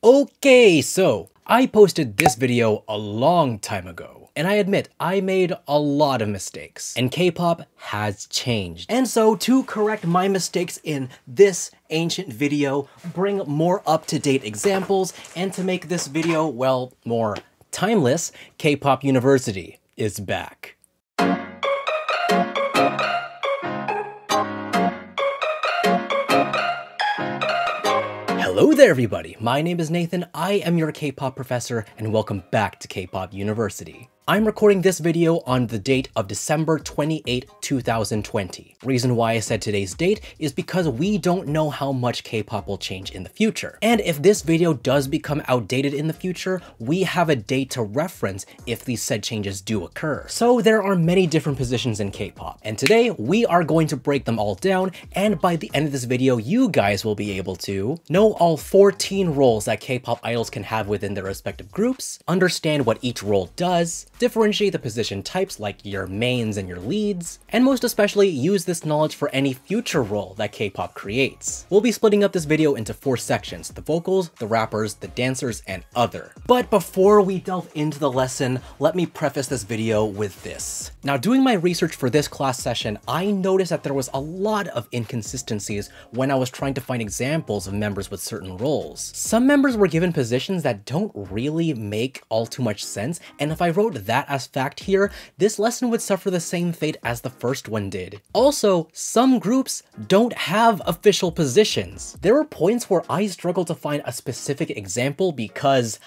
Okay, so I posted this video a long time ago, and I admit I made a lot of mistakes, and K-pop has changed. And so to correct my mistakes in this ancient video, bring more up-to-date examples, and to make this video, well, more timeless, Kpop University is back. Hello there everybody, my name is Nathan, I am your K-pop professor, and welcome back to Kpop University. I'm recording this video on the date of December 28, 2020. Reason why I said today's date is because we don't know how much K-pop will change in the future. And if this video does become outdated in the future, we have a date to reference if these said changes do occur. So there are many different positions in K-pop, and today we are going to break them all down, and by the end of this video, you guys will be able to know all 14 roles that K-pop idols can have within their respective groups, understand what each role does, differentiate the position types like your mains and your leads, and most especially use this knowledge for any future role that K-pop creates. We'll be splitting up this video into 4 sections: the vocals, the rappers, the dancers, and other. But before we delve into the lesson, let me preface this video with this. Now, doing my research for this class session, I noticed that there was a lot of inconsistencies when I was trying to find examples of members with certain roles. Some members were given positions that don't really make all too much sense, and if I wrote that as fact here, this lesson would suffer the same fate as the first one did. Also, some groups don't have official positions. There were points where I struggled to find a specific example because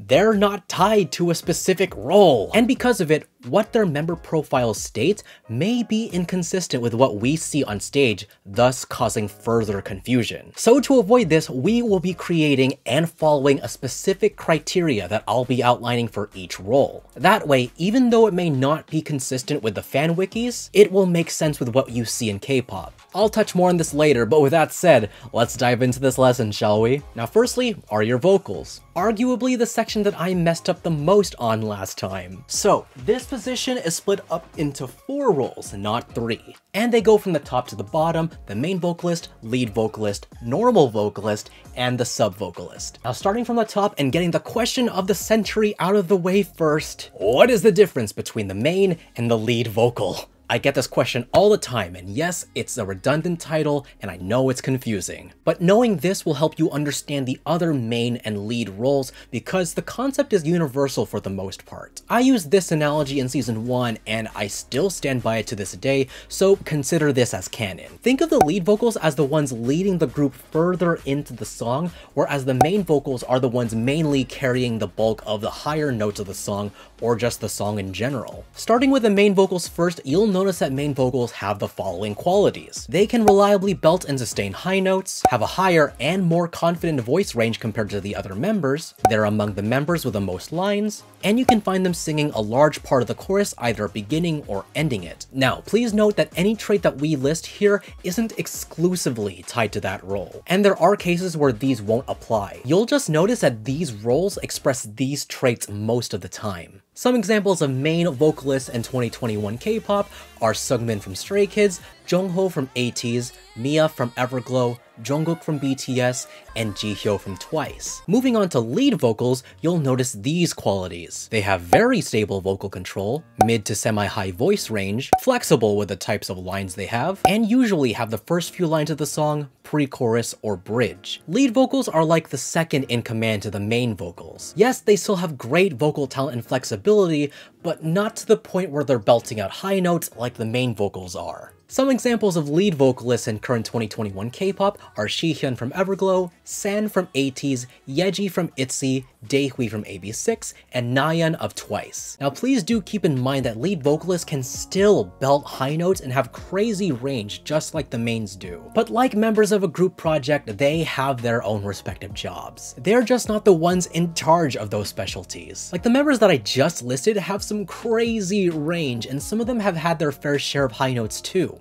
they're not tied to a specific role. And because of it, what their member profiles state may be inconsistent with what we see on stage, thus causing further confusion. So to avoid this, we will be creating and following a specific criteria that I'll be outlining for each role. That way, even though it may not be consistent with the fan wikis, it will make sense with what you see in K-pop. I'll touch more on this later, but with that said, let's dive into this lesson, shall we? Now firstly, are your vocals. Arguably the section that I messed up the most on last time. So this position is split up into 4 roles, not 3. And they go from the top to the bottom: the main vocalist, lead vocalist, normal vocalist, and the sub vocalist. Now starting from the top and getting the question of the century out of the way first, what is the difference between the main and the lead vocal? I get this question all the time, and yes, it's a redundant title, and I know it's confusing. But knowing this will help you understand the other main and lead roles because the concept is universal for the most part. I used this analogy in season 1, and I still stand by it to this day, so consider this as canon. Think of the lead vocals as the ones leading the group further into the song, whereas the main vocals are the ones mainly carrying the bulk of the higher notes of the song, or just the song in general. Starting with the main vocals first, you'll notice that main vocals have the following qualities. They can reliably belt and sustain high notes, have a higher and more confident voice range compared to the other members, they're among the members with the most lines, and you can find them singing a large part of the chorus, either beginning or ending it. Now, please note that any trait that we list here isn't exclusively tied to that role, and there are cases where these won't apply. You'll just notice that these roles express these traits most of the time. Some examples of main vocalists in 2021 K-pop are Seungmin from Stray Kids, Jongho from ATEEZ, Mia from Everglow, Jungkook from BTS, and Jihyo from Twice. Moving on to lead vocals, you'll notice these qualities. They have very stable vocal control, mid to semi-high voice range, flexible with the types of lines they have, and usually have the first few lines of the song, pre-chorus, or bridge. Lead vocals are like the second in command to the main vocals. Yes, they still have great vocal talent and flexibility, but not to the point where they're belting out high notes like the main vocals are. Some examples of lead vocalists in current 2021 K-pop are Shihyun from Everglow, San from ATEEZ, Yeji from ITZY, Daehui from AB6, and Nayeon of Twice. Now please do keep in mind that lead vocalists can still belt high notes and have crazy range just like the mains do. But like members of a group project, they have their own respective jobs. They're just not the ones in charge of those specialties. Like the members that I just listed have some crazy range, and some of them have had their fair share of high notes too.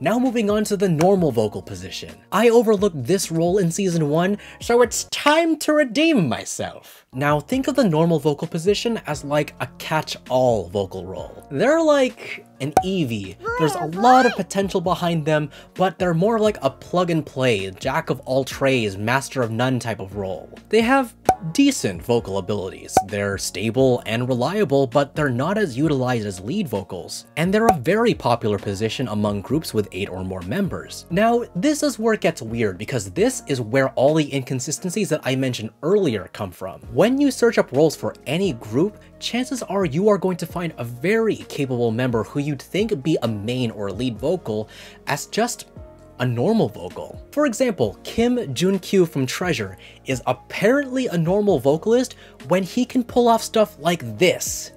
Now moving on to the normal vocal position. I overlooked this role in season 1, so it's time to redeem myself. Now think of the normal vocal position as like a catch-all vocal role. They're like an Eevee. There's a lot of potential behind them, but they're more like a plug-and-play, jack of all trades, master of none type of role. They have decent vocal abilities. They're stable and reliable, but they're not as utilized as lead vocals. And they're a very popular position among groups with 8 or more members. Now, this is where it gets weird, because this is where all the inconsistencies that I mentioned earlier come from. When you search up roles for any group, chances are you are going to find a very capable member who you'd think would be a main or lead vocal as just a normal vocal. For example, Kim Jun-kyu from Treasure is apparently a normal vocalist when he can pull off stuff like this.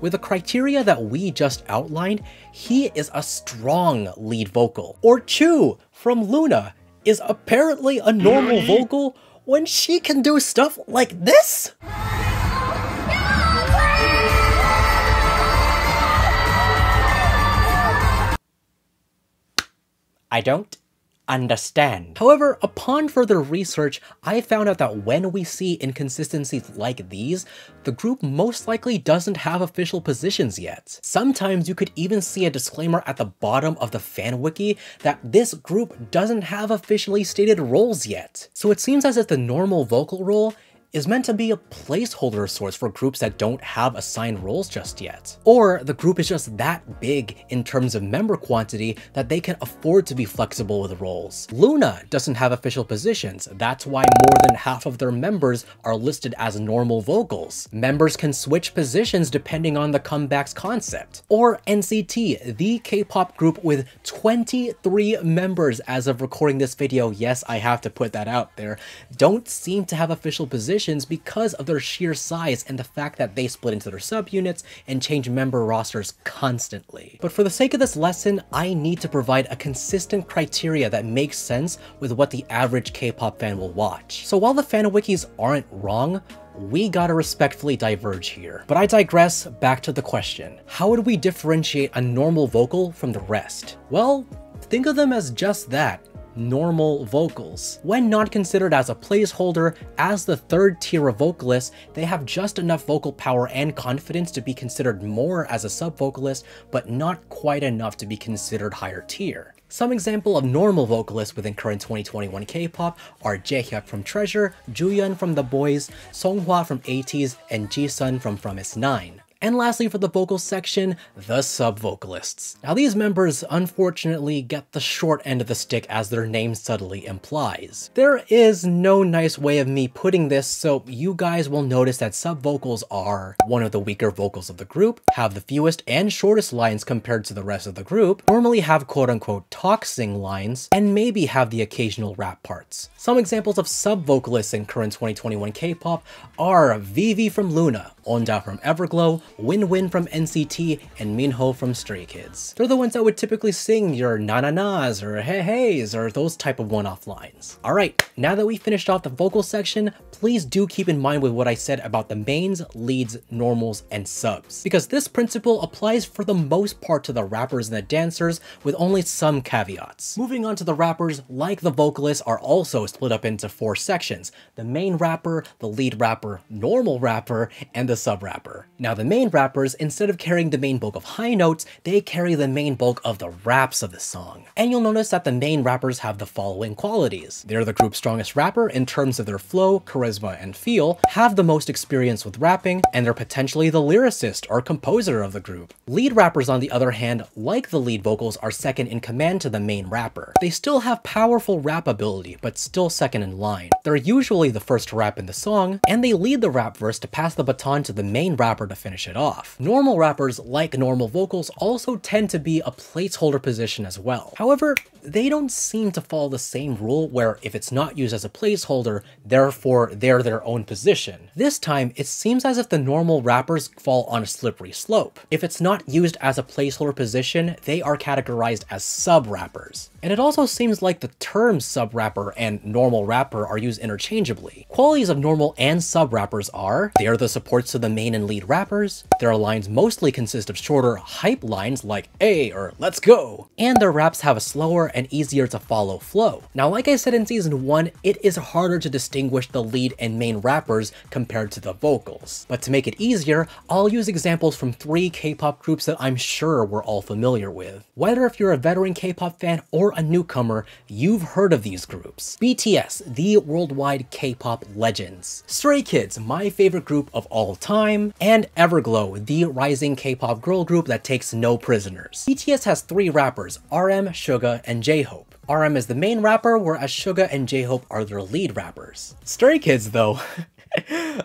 With the criteria that we just outlined, he is a strong lead vocal. Or Chu from LOONA is apparently a normal vocal when she can do stuff like this? I don't understand. However, upon further research, I found out that when we see inconsistencies like these, the group most likely doesn't have official positions yet. Sometimes you could even see a disclaimer at the bottom of the fan wiki that this group doesn't have officially stated roles yet. So it seems as if the normal vocal role is meant to be a placeholder source for groups that don't have assigned roles just yet. Or the group is just that big in terms of member quantity that they can afford to be flexible with roles. LOONA doesn't have official positions. That's why more than half of their members are listed as normal vocals. Members can switch positions depending on the comeback's concept. Or NCT, the K-pop group with 23 members as of recording this video, yes, I have to put that out there, don't seem to have official positions because of their sheer size and the fact that they split into their subunits and change member rosters constantly. But for the sake of this lesson, I need to provide a consistent criteria that makes sense with what the average K-pop fan will watch. So while the fan wikis aren't wrong, we gotta respectfully diverge here. But I digress, back to the question. How would we differentiate a normal vocal from the rest? Well, think of them as just that. Normal vocals. When not considered as a placeholder, as the third tier of vocalists, they have just enough vocal power and confidence to be considered more as a sub-vocalist, but not quite enough to be considered higher tier. Some example of normal vocalists within current 2021 K-pop are Jaehyuk from Treasure, Juyeon from The Boys, Songhwa from ATEEZ, and Jisun from S9. And lastly, for the vocal section, the sub-vocalists. Now these members unfortunately get the short end of the stick, as their name subtly implies. There is no nice way of me putting this, so you guys will notice that sub-vocals are one of the weaker vocals of the group, have the fewest and shortest lines compared to the rest of the group, normally have quote-unquote talk-sing lines, and maybe have the occasional rap parts. Some examples of sub-vocalists in current 2021 K-pop are Vivi from LOONA, Oldale from Everglow, Win from NCT, and Minho from Stray Kids. They're the ones that would typically sing your na-na-nas or hey-heys or those type of one-off lines. Alright, now that we finished off the vocal section, please do keep in mind with what I said about the mains, leads, normals, and subs, because this principle applies for the most part to the rappers and the dancers, with only some caveats. Moving on to the rappers, like the vocalists, are also split up into 4 sections: the main rapper, the lead rapper, normal rapper, and the sub rapper. Now the main rappers, instead of carrying the main bulk of high notes, they carry the main bulk of the raps of the song. And you'll notice that the main rappers have the following qualities. They're the group's strongest rapper in terms of their flow, charisma, and feel, have the most experience with rapping, and they're potentially the lyricist or composer of the group. Lead rappers, on the other hand, like the lead vocals, are second in command to the main rapper. They still have powerful rap ability, but still second in line. They're usually the first to rap in the song, and they lead the rap verse to pass the baton to the main rapper to finish it off. Normal rappers, like normal vocals, also tend to be a placeholder position as well. However, they don't seem to follow the same rule where if it's not used as a placeholder, therefore they're their own position. This time, it seems as if the normal rappers fall on a slippery slope. If it's not used as a placeholder position, they are categorized as sub-rappers. And it also seems like the terms sub-rapper and normal rapper are used interchangeably. Qualities of normal and sub-rappers are, they are the supports to the main and lead rappers, their lines mostly consist of shorter hype lines like "Hey" or "Let's go," and their raps have a slower and easier to follow flow. Now, like I said in season 1, it is harder to distinguish the lead and main rappers compared to the vocals. But to make it easier, I'll use examples from 3 K-pop groups that I'm sure we're all familiar with. Whether if you're a veteran K-pop fan or a newcomer, you've heard of these groups. BTS, the worldwide K-pop legends. Stray Kids, my favorite group of all time. And Everglow, the rising K-pop girl group that takes no prisoners. BTS has 3 rappers, RM, Suga, and J-Hope. RM is the main rapper, whereas Suga and J-Hope are their lead rappers. Stray Kids though,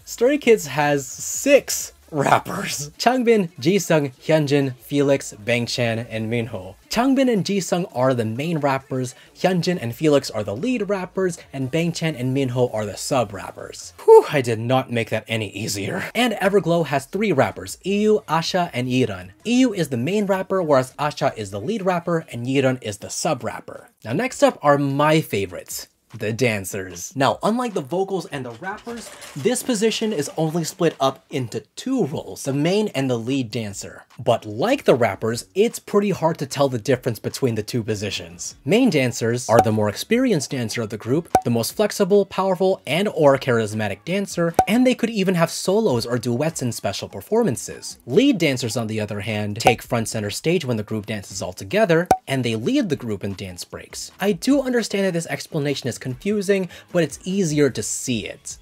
Stray Kids has 6 rappers. Changbin, Jisung, Hyunjin, Felix, Bangchan, and Minho. Changbin and Jisung are the main rappers, Hyunjin and Felix are the lead rappers, and Bangchan and Minho are the sub-rappers. Whew, I did not make that any easier. And Everglow has 3 rappers, EU, Asha, and Yiran. EU is the main rapper, whereas Asha is the lead rapper, and Yiran is the sub-rapper. Now next up are my favorites, the dancers. Now, unlike the vocals and the rappers, this position is only split up into 2 roles, the main and the lead dancer. But like the rappers, it's pretty hard to tell the difference between the 2 positions. Main dancers are the more experienced dancer of the group, the most flexible, powerful, and or charismatic dancer, and they could even have solos or duets in special performances. Lead dancers, on the other hand, take front center stage when the group dances all together, and they lead the group in dance breaks. I do understand that this explanation is confusing, but it's easier to see it.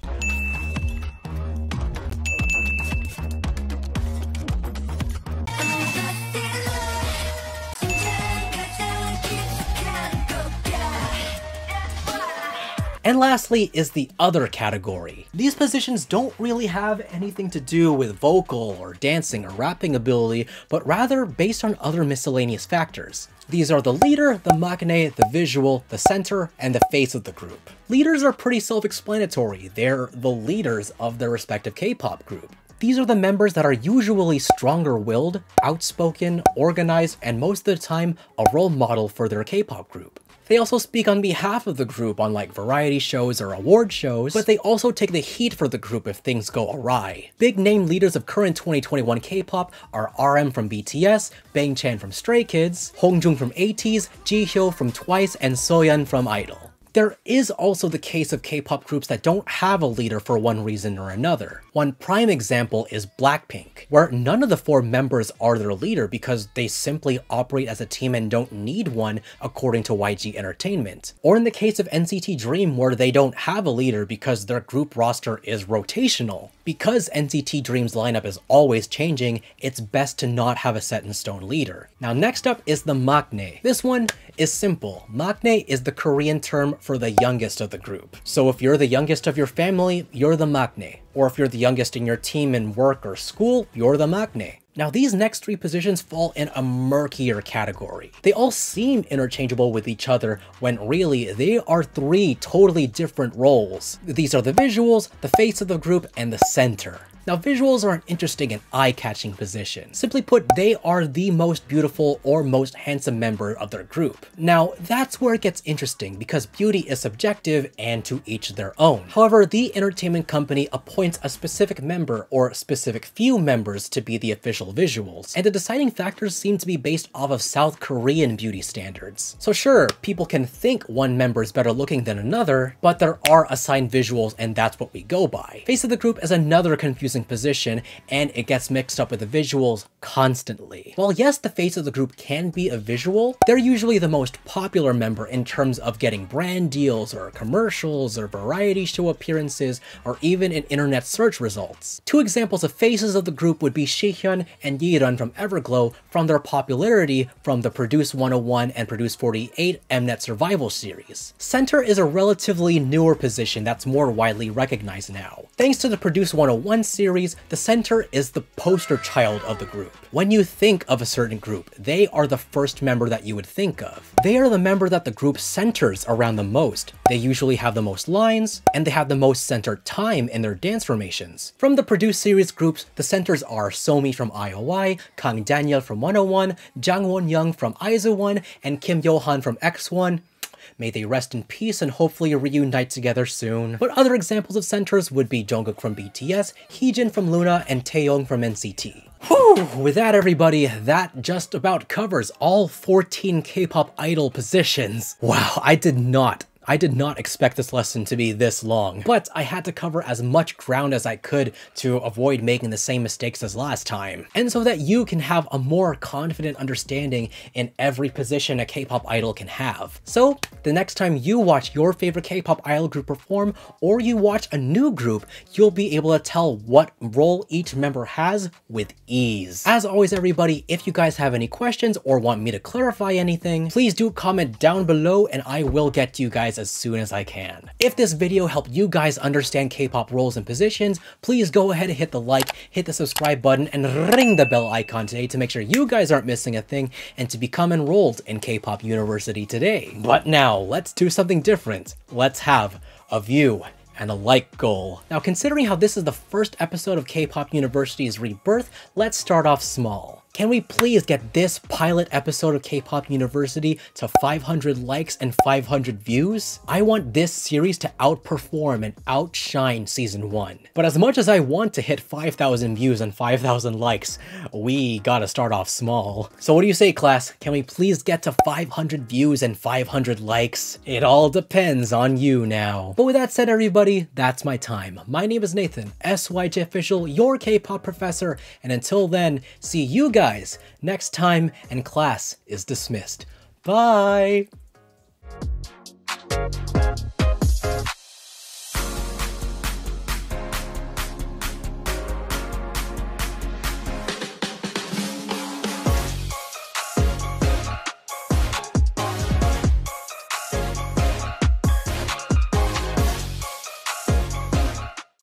And lastly is the other category. These positions don't really have anything to do with vocal or dancing or rapping ability, but rather based on other miscellaneous factors. These are the leader, the maknae, the visual, the center, and the face of the group. Leaders are pretty self-explanatory. They're the leaders of their respective K-pop group. These are the members that are usually stronger-willed, outspoken, organized, and most of the time a role model for their K-pop group. They also speak on behalf of the group on like variety shows or award shows, but they also take the heat for the group if things go awry. Big name leaders of current 2021 K-pop are RM from BTS, Bangchan from Stray Kids, Hongjoong from ATEEZ, Jihyo from Twice, and Soyeon from Idol. There is also the case of K-pop groups that don't have a leader for one reason or another. One prime example is Blackpink, where none of the 4 members are their leader because they simply operate as a team and don't need one according to YG Entertainment. Or in the case of NCT Dream, where they don't have a leader because their group roster is rotational. Because NCT Dream's lineup is always changing, it's best to not have a set-in-stone leader. Now next up is the maknae. This one is simple. Maknae is the Korean term for the youngest of the group. So if you're the youngest of your family, you're the maknae. Or if you're the youngest in your team in work or school, you're the maknae. Now these next 3 positions fall in a murkier category. They all seem interchangeable with each other when really they are 3 totally different roles. These are the visuals, the face of the group, and the center. Now visuals are an interesting and eye-catching position. Simply put, they are the most beautiful or most handsome member of their group. Now that's where it gets interesting because beauty is subjective and to each their own. However, the entertainment company appoints a specific member or a specific few members to be the official visuals, and the deciding factors seem to be based off of South Korean beauty standards. So sure, people can think one member is better looking than another, but there are assigned visuals and that's what we go by. Face of the group is another confusing position, and it gets mixed up with the visuals constantly. While yes, the face of the group can be a visual, they're usually the most popular member in terms of getting brand deals or commercials or variety show appearances or even in internet search results. 2 examples of faces of the group would be Shihyun and Yiran from Everglow from their popularity from the Produce 101 and Produce 48 Mnet Survival series. Center is a relatively newer position that's more widely recognized now. Thanks to the Produce 101 series, series, the center is the poster child of the group. When you think of a certain group, they are the first member that you would think of. They are the member that the group centers around the most. They usually have the most lines, and they have the most centered time in their dance formations. From the produced series groups, the centers are Somi from IOI, Kang Daniel from 101, Jang Won-young from IZ*ONE, and Kim Yo-han from X1. May they rest in peace and hopefully reunite together soon. But other examples of centers would be Jungkook from BTS, Heejin from LOONA, and Taeyong from NCT. Whew! With that, everybody, that just about covers all 14 K-pop idol positions. Wow, I did not expect this lesson to be this long, but I had to cover as much ground as I could to avoid making the same mistakes as last time, and so that you can have a more confident understanding in every position a K-pop idol can have. So the next time you watch your favorite K-pop idol group perform, or you watch a new group, you'll be able to tell what role each member has with ease. As always, everybody, if you guys have any questions or want me to clarify anything, please do comment down below and I will get to you guys as soon as I can. If this video helped you guys understand K-pop roles and positions, please go ahead and hit the like, hit the subscribe button, and ring the bell icon today to make sure you guys aren't missing a thing and to become enrolled in K-pop University today. But now, let's do something different. Let's have a view and a like goal. Now, considering how this is the first episode of K-pop University's Rebirth, let's start off small. Can we please get this pilot episode of K-pop University to 500 likes and 500 views? I want this series to outperform and outshine season 1. But as much as I want to hit 5,000 views and 5,000 likes, we gotta start off small. So what do you say, class? Can we please get to 500 views and 500 likes? It all depends on you now. But with that said, everybody, that's my time. My name is Nathan, SYJofficial, your K-pop professor, and until then, see you guys next time, and class is dismissed. Bye!